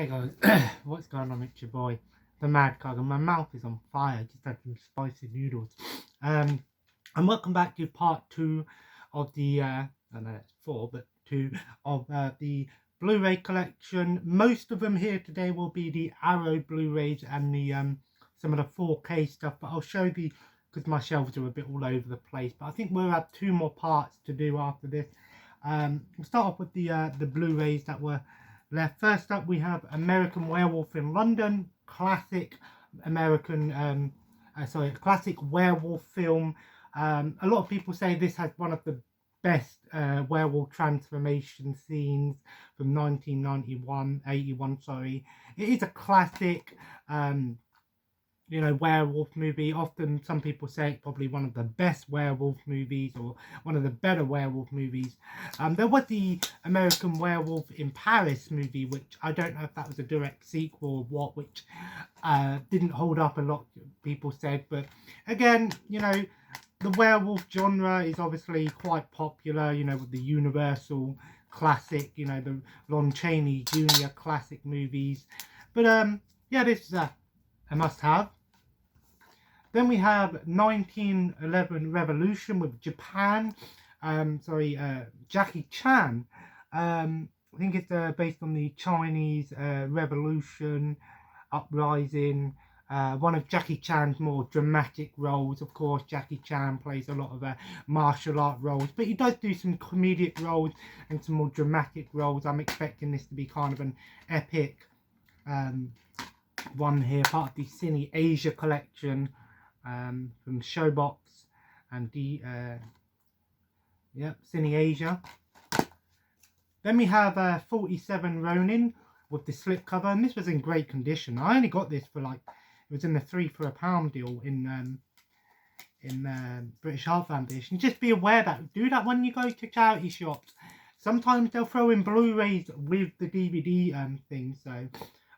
Hey guys, what's going on? It's your boy, the Mad Cog, and my mouth is on fire. Just had some spicy noodles. And welcome back to part 2 of the, I know it's 4, but 2 of the Blu Ray collection. Most of them here today will be the Arrow Blu Rays and the some of the 4K stuff, but I'll show the, because my shelves are a bit all over the place. But I think we'll have 2 more parts to do after this. We'll start off with the Blu Rays that were left. First up, we have American Werewolf in London, classic American, classic werewolf film. A lot of people say this has one of the best werewolf transformation scenes from 81, sorry. It is a classic, werewolf movie. Often some people say it's probably one of the best werewolf movies or one of the better werewolf movies. There was the American Werewolf in Paris movie, which I don't know if that was a direct sequel or what, which didn't hold up, a lot of people said. But again, the werewolf genre is obviously quite popular, with the Universal classic, the Lon Chaney Jr. classic movies. But yeah, this is a must-have. Then we have 1911 Revolution with Jackie Chan. I think it's based on the Chinese Revolution, uprising. One of Jackie Chan's more dramatic roles. Of course, Jackie Chan plays a lot of martial art roles, but he does do some comedic roles and some more dramatic roles. I'm expecting this to be kind of an epic one here, part of the Cine Asia collection from Showbox and the Cine Asia. Then we have 47 Ronin with the slipcover, and this was in great condition. I only got this for it was in the 3 for £1 deal in British Heart Foundation. Just be aware that do that when you go to charity shops. Sometimes they'll throw in Blu-rays with the DVD thing, so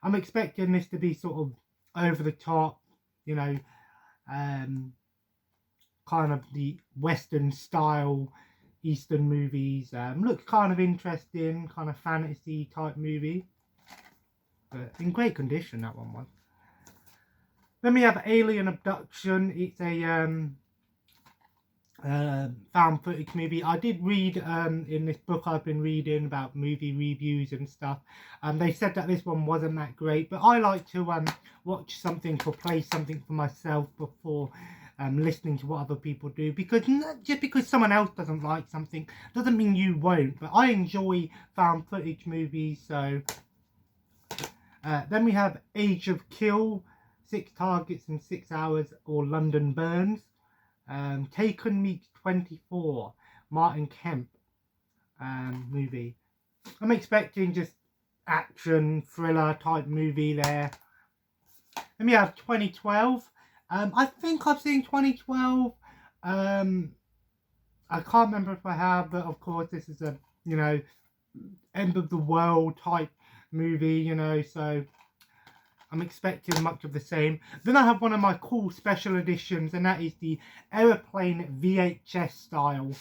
I'm expecting this to be sort of over the top, kind of the Western style Eastern movies. Looks kind of interesting, kind of fantasy type movie, but in great condition that one was. Then we have Alien Abduction. It's a found footage movie. I did read in this book I've been reading about movie reviews and stuff, and they said that this one wasn't that great, but I like to watch something or play something for myself before listening to what other people do, because just because someone else doesn't like something doesn't mean you won't. But I enjoy found footage movies. So then we have Age of Kill, 6 Targets in 6 Hours, or London Burns. Taken meets 24, Martin Kemp movie. I'm expecting just action thriller type movie there. Then we have 2012. I think I've seen 2012. I can't remember if I have, but of course this is a end of the world type movie, so I'm expecting much of the same. Then I have one of my cool special editions, and that is the Aeroplane VHS style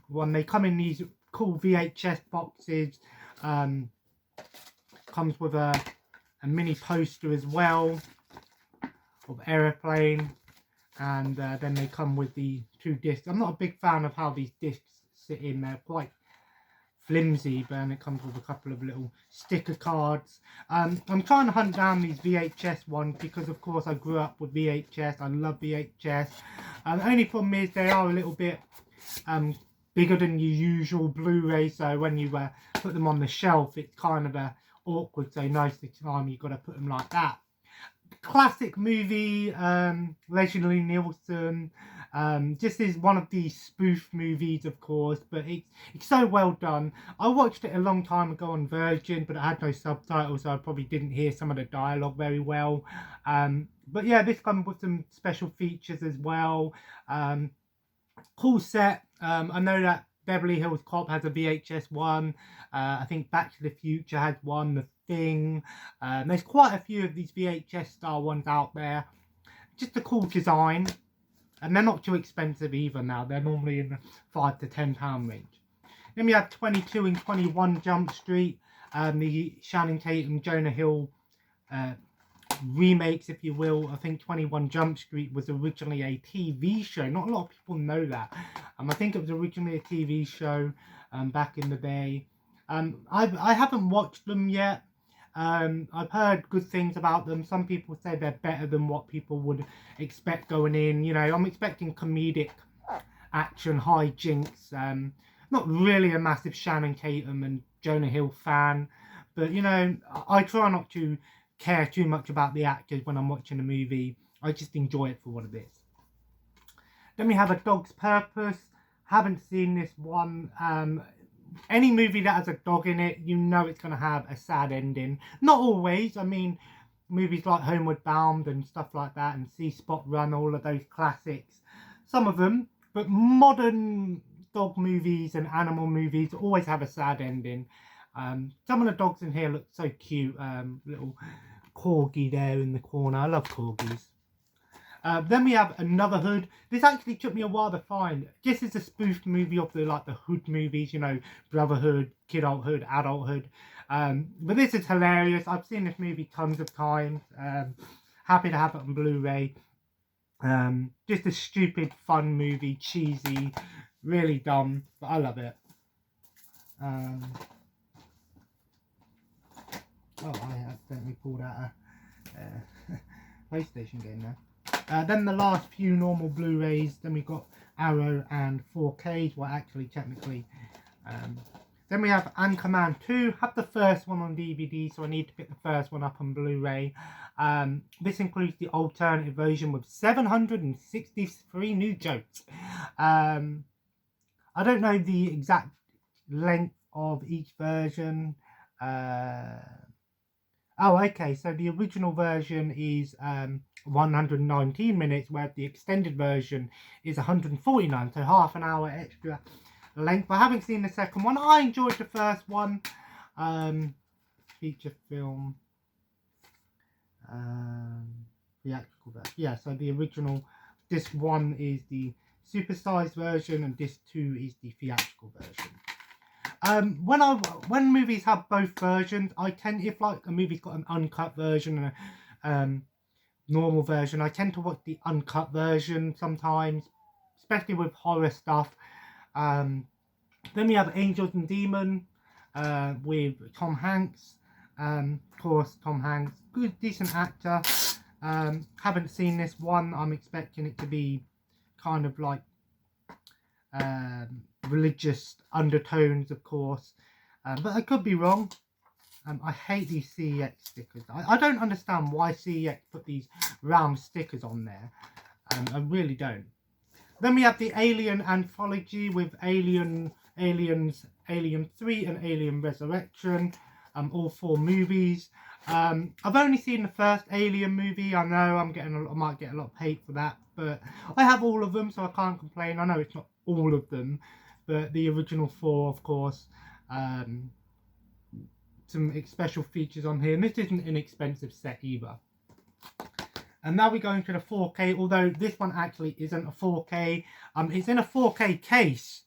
one. They come in these cool VHS boxes. Comes with a mini poster as well of Aeroplane, and then they come with the 2 discs. I'm not a big fan of how these discs sit in. They're quite flimsy, but it comes with a couple of little sticker cards. I'm trying to hunt down these VHS ones because of course I grew up with VHS. I love VHS. The only problem is they are a little bit bigger than your usual Blu-ray, so when you put them on the shelf it's kind of awkward, so most of the time you've got to put them like that. Classic movie, Leslie Nielsen. Just is one of these spoof movies, of course, but it's so well done. I watched it a long time ago on Virgin, but it had no subtitles, so I probably didn't hear some of the dialogue very well. But yeah, this comes with some special features as well. Cool set. I know that Beverly Hills Cop has a VHS one. I think Back to the Future has one. The Thing. There's quite a few of these VHS style ones out there. Just a cool design. And they're not too expensive either now. They're normally in the £5 to £10 range. Then we have 22 and 21 Jump Street. the Channing Tatum, Jonah Hill remakes, if you will. I think 21 Jump Street was originally a TV show. Not a lot of people know that. I think it was originally a TV show back in the day. I haven't watched them yet. I've heard good things about them. Some people say they're better than what people would expect going in. You know, I'm expecting comedic action, hijinks. Not really a massive Channing Tatum and Jonah Hill fan, but you know, I try not to care too much about the actors when I'm watching a movie. I just enjoy it for what it is. Then we have A Dog's Purpose. Haven't seen this one. Any movie that has a dog in it, you know it's going to have a sad ending. Not always. I mean, movies like Homeward Bound and stuff like that, and See Spot Run, all of those classics. Some of them, but modern dog movies and animal movies always have a sad ending. Some of the dogs in here look so cute. Little corgi there in the corner. I love corgis. Then we have Another Hood. This actually took me a while to find. This is a spoof movie of the Hood movies, you know, Brotherhood, Kidulthood, Adulthood. But this is hilarious. I've seen this movie tons of times. Happy to have it on Blu Ray. Just a stupid, fun movie, cheesy, really dumb, but I love it. Oh, I accidentally pulled out a PlayStation game there. Then the last few normal Blu-rays. Then we've got Arrow and 4Ks. Well, actually, technically. Then we have Aquaman 2. Have the first one on DVD, so I need to pick the first one up on Blu-ray. This includes the alternative version with 763 new jokes. I don't know the exact length of each version. Oh, okay, so the original version is 119 minutes, where the extended version is 149, so half an hour extra length. I haven't seen the second one. I enjoyed the first one. Feature film. Theatrical version. Yeah, so the original, disc 1 is the supersized version, and disc 2 is the theatrical version. When movies have both versions, I tend, if like a movie's got an uncut version and a normal version, I tend to watch the uncut version sometimes, especially with horror stuff. Then we have Angels and Demons with Tom Hanks. Of course, Tom Hanks, good, decent actor. Haven't seen this one. I'm expecting it to be kind of like religious undertones, of course, but I could be wrong. I hate these CEX stickers. I don't understand why CEX put these round stickers on there. I really don't. Then we have the Alien anthology with Aliens, Alien 3 and Alien Resurrection. All 4 movies. I've only seen the first Alien movie. I know I might get a lot of hate for that, but I have all of them, so I can't complain. I know it's not all of them, but the original 4, of course. Some special features on here, and this isn't an expensive set either. And now we're going to the 4K, although this one actually isn't a 4K. It's in a 4K case,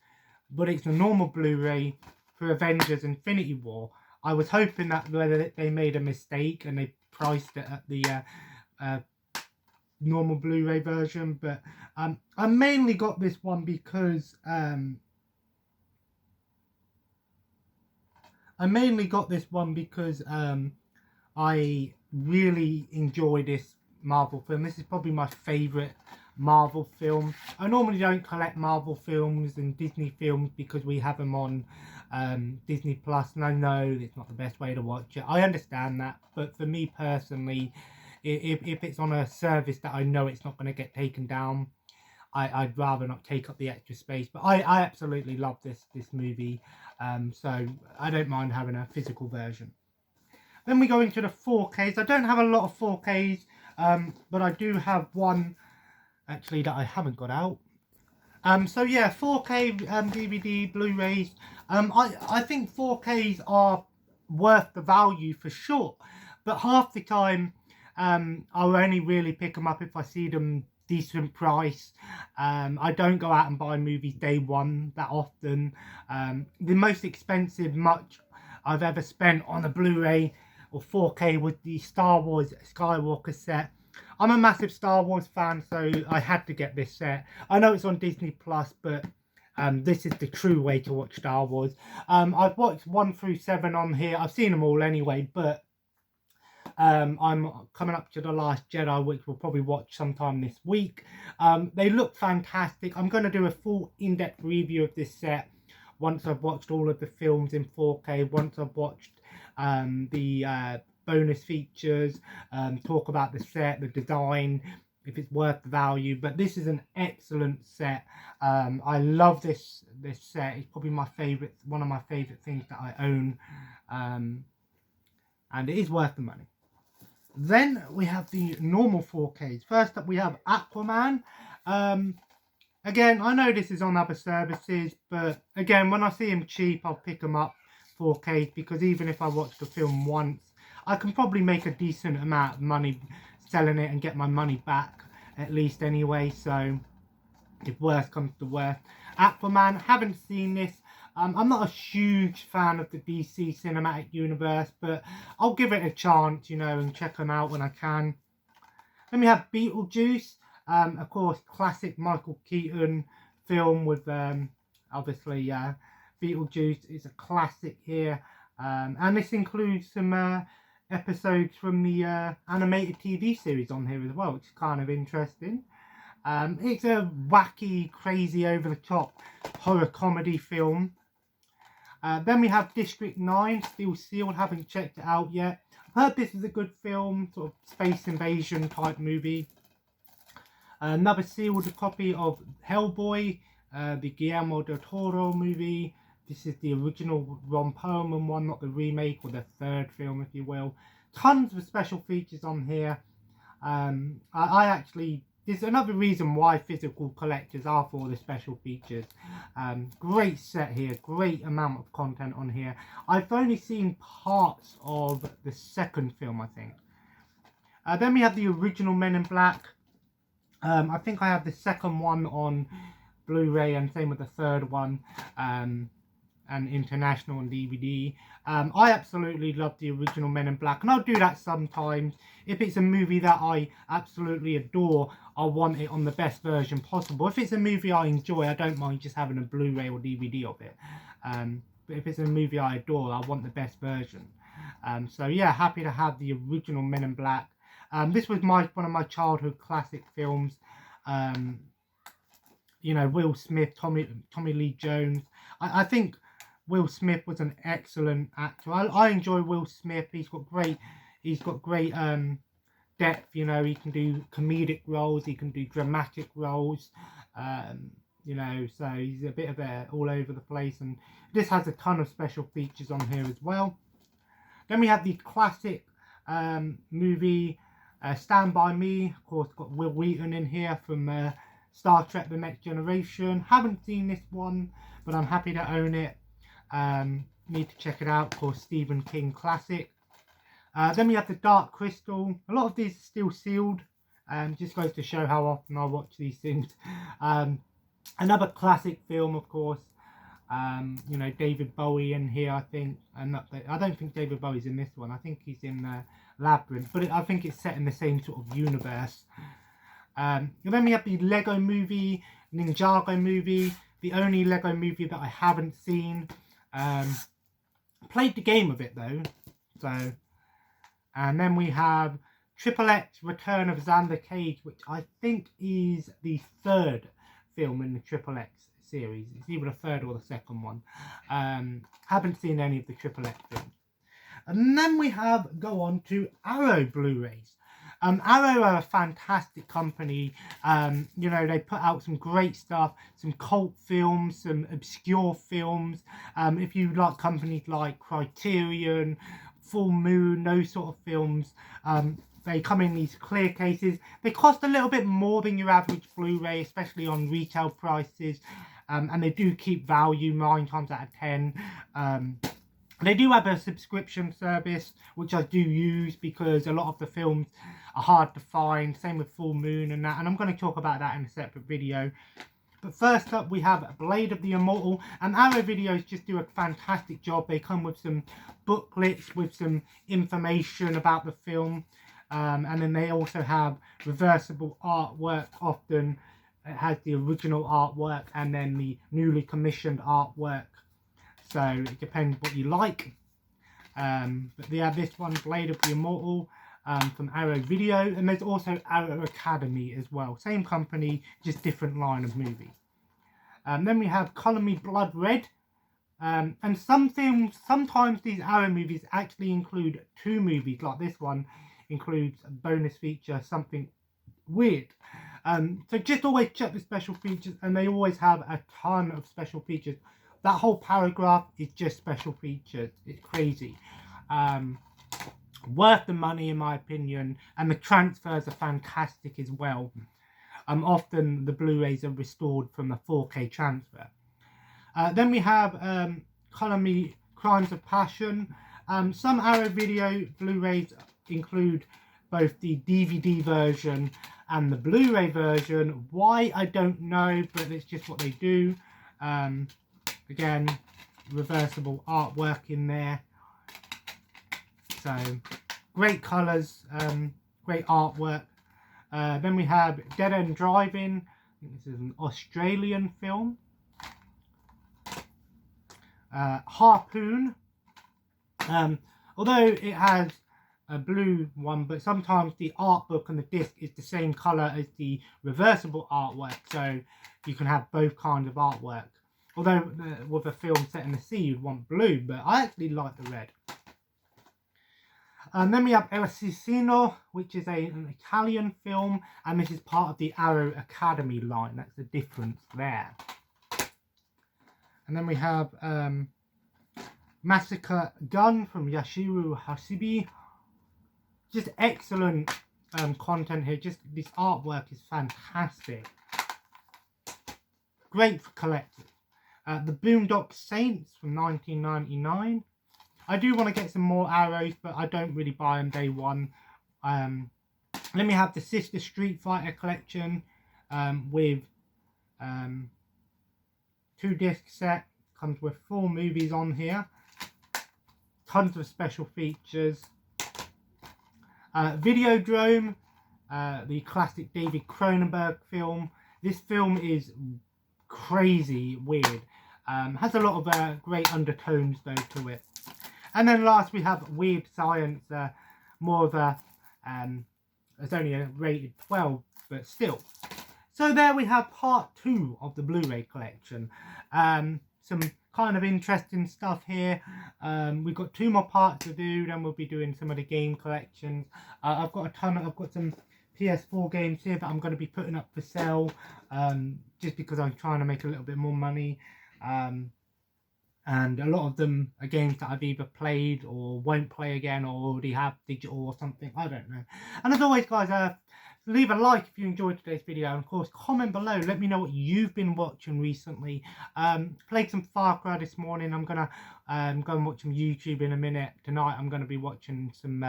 but it's a normal Blu-ray for Avengers Infinity War. I was hoping that they made a mistake and they priced it at the normal Blu-ray version, but I mainly got this one because I really enjoy this Marvel film. This is probably my favourite Marvel film. I normally don't collect Marvel films and Disney films because we have them on Disney Plus, and I know it's not the best way to watch it. I understand that, but for me personally, if it's on a service that I know it's not going to get taken down, I'd rather not take up the extra space. But I absolutely love this movie, so I don't mind having a physical version. Then we go into the 4Ks. I don't have a lot of 4Ks, but I do have one actually that I haven't got out. So yeah, 4K DVD, Blu-rays. I think 4Ks are worth the value for sure, but half the time I'll only really pick them up if I see them decent price. I don't go out and buy movies day one that often. The most expensive I've ever spent on a Blu-ray or 4K with the Star Wars Skywalker set. I'm a massive Star Wars fan, so I had to get this set. I know it's on Disney Plus, but this is the true way to watch Star Wars. I've watched 1 through 7 on here. I've seen them all anyway, but I'm coming up to The Last Jedi, which we'll probably watch sometime this week. They look fantastic. I'm going to do a full in-depth review of this set once I've watched all of the films in 4K, once I've watched the bonus features, talk about the set, the design, if it's worth the value. But this is an excellent set. I love this set. It's probably my favorite, one of my favorite things that I own, and it is worth the money. Then we have the normal 4Ks. First up we have Aquaman. Again, I know this is on other services, but again, when I see them cheap, I'll pick them up 4K, because even if I watch the film once, I can probably make a decent amount of money selling it and get my money back, at least anyway. So if worst comes to worst, Aquaman, haven't seen this. I'm not a huge fan of the DC cinematic universe, but I'll give it a chance, you know, and check them out when I can. Then we have Beetlejuice, of course, classic Michael Keaton film with obviously Beetlejuice is a classic here, and this includes some episodes from the animated TV series on here as well, which is kind of interesting. It's a wacky, crazy, over-the-top horror comedy film. Then we have District 9, still sealed, haven't checked it out yet. I've heard this is a good film, sort of space invasion type movie. Another sealed copy of Hellboy, the Guillermo del Toro movie. This is the original Ron Perlman one, not the remake, or the third film, if you will. Tons of special features on here. I actually, there's another reason why physical collectors are for the special features. Great set here, great amount of content on here. I've only seen parts of the second film, I think. Then we have the original Men in Black. I think I have the second one on Blu-ray, and same with the third one, and international on DVD. I absolutely love the original Men in Black, and I'll do that sometimes. If it's a movie that I absolutely adore, I want it on the best version possible. If it's a movie I enjoy, I don't mind just having a Blu-ray or DVD of it. But if it's a movie I adore, I want the best version. So yeah, happy to have the original Men in Black. This was one of my childhood classic films. You know, Will Smith, Tommy Lee Jones. I think Will Smith was an excellent actor. I enjoy Will Smith. He's got great depth. You know, he can do comedic roles, he can do dramatic roles. You know, so he's a bit of all over the place, and this has a ton of special features on here as well. Then we have the classic movie Stand By Me. Of course, got Will Wheaton in here from Star Trek The Next Generation. Haven't seen this one, but I'm happy to own it. Need to check it out. Of course, Stephen King classic. Then we have the Dark Crystal. A lot of these are still sealed. Just goes to show how often I watch these things. Another classic film, of course. You know, David Bowie in here, I think. And I don't think David Bowie's in this one. I think he's in Labyrinth, but I think it's set in the same sort of universe. And then we have the Lego Movie, Ninjago movie, the only Lego movie that I haven't seen. Played the game of it though. So, and then we have Triple X Return of Xander Cage, which I think is the third film in the Triple X series. It's either the third or the second one. Haven't seen any of the Triple X films. And then we go on to Arrow Blu-rays. Arrow are a fantastic company. You know, they put out some great stuff, some cult films, some obscure films. If you like companies like Criterion, Full Moon, those sort of films, they come in these clear cases. They cost a little bit more than your average Blu-ray, especially on retail prices. And they do keep value 9 times out of 10. They do have a subscription service, which I do use because a lot of the films are hard to find. Same with Full Moon and that. And I'm going to talk about that in a separate video. But first up we have Blade of the Immortal, and Arrow Videos just do a fantastic job. They come with some booklets with some information about the film, and then they also have reversible artwork. Often it has the original artwork and then the newly commissioned artwork, so it depends what you like. But they have this one, Blade of the Immortal, from Arrow Video, and there's also Arrow Academy as well. Same company, just different line of movie. Then we have Color Me Blood Red. And sometimes these Arrow movies actually include two movies, like this one includes a bonus feature, something weird. So just always check the special features, and they always have a ton of special features. That whole paragraph is just special features. It's crazy. Worth the money in my opinion, and the transfers are fantastic as well. Often the Blu-rays are restored from a 4K transfer. Then we have Color Me Crimes of Passion. Some Arrow Video Blu-rays include both the DVD version and the Blu-ray version. Why, I don't know, but it's just what they do. Again, reversible artwork in there. So, great colours, great artwork. Then we have Dead End Driving. I think this is an Australian film. Harpoon. Although it has a blue one, but sometimes the art book and the disc is the same colour as the reversible artwork, so you can have both kinds of artwork. Although with a film set in the sea you'd want blue, but I actually like the red. And then we have El Assassino, which is an Italian film, and this is part of the Arrow Academy line. That's the difference there. And then we have Massacre Gun from Yashiru Hasibi. Just excellent content here. Just this artwork is fantastic. Great for collectors. The Boondock Saints from 1999. I do want to get some more Arrows, but I don't really buy them day one. Then we have the Sister Street Fighter collection with 2-disc set. Comes with 4 movies on here. Tons of special features. Videodrome, the classic David Cronenberg film. This film is crazy weird. Has a lot of great undertones though to it. And then last we have Weird Science, more of a, it's only a rated 12, but still. So there we have part 2 of the Blu Ray collection. Some kind of interesting stuff here. We've got 2 more parts to do, then we'll be doing some of the game collections. I've got some PS4 games here that I'm going to be putting up for sale, just because I'm trying to make a little bit more money. And a lot of them are games that I've either played or won't play again, or already have digital or something, I don't know. And as always guys, leave a like if you enjoyed today's video, and of course comment below, let me know what you've been watching recently. Played some Far Cry this morning. I'm gonna go and watch some YouTube in a minute. Tonight I'm gonna be watching some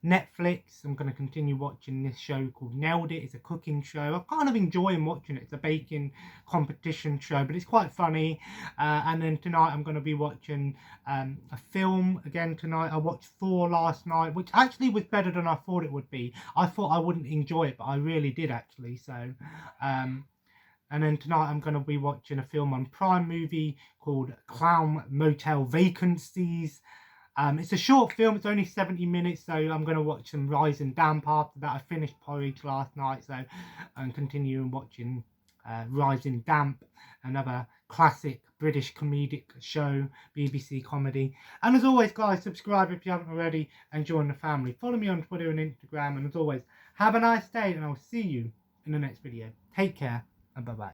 Netflix. I'm gonna continue watching this show called Nailed It. It's a cooking show. I'm kind of enjoying watching it. It's a baking competition show, but it's quite funny. And then tonight I'm gonna be watching a film again tonight. I watched Thor last night, which actually was better than I thought it would be. I thought I wouldn't enjoy it, but I really did actually. So and then tonight I'm going to be watching a film on Prime Movie called Clown Motel Vacancies. It's a short film, it's only 70 minutes, so I'm going to watch some Rise and Damp after that. I finished Porridge last night, so I'm continuing watching Rise and Damp, another classic British comedic show, BBC comedy. And as always guys, subscribe if you haven't already and join the family. Follow me on Twitter and Instagram, and as always, have a nice day, and I'll see you in the next video. Take care and bye bye.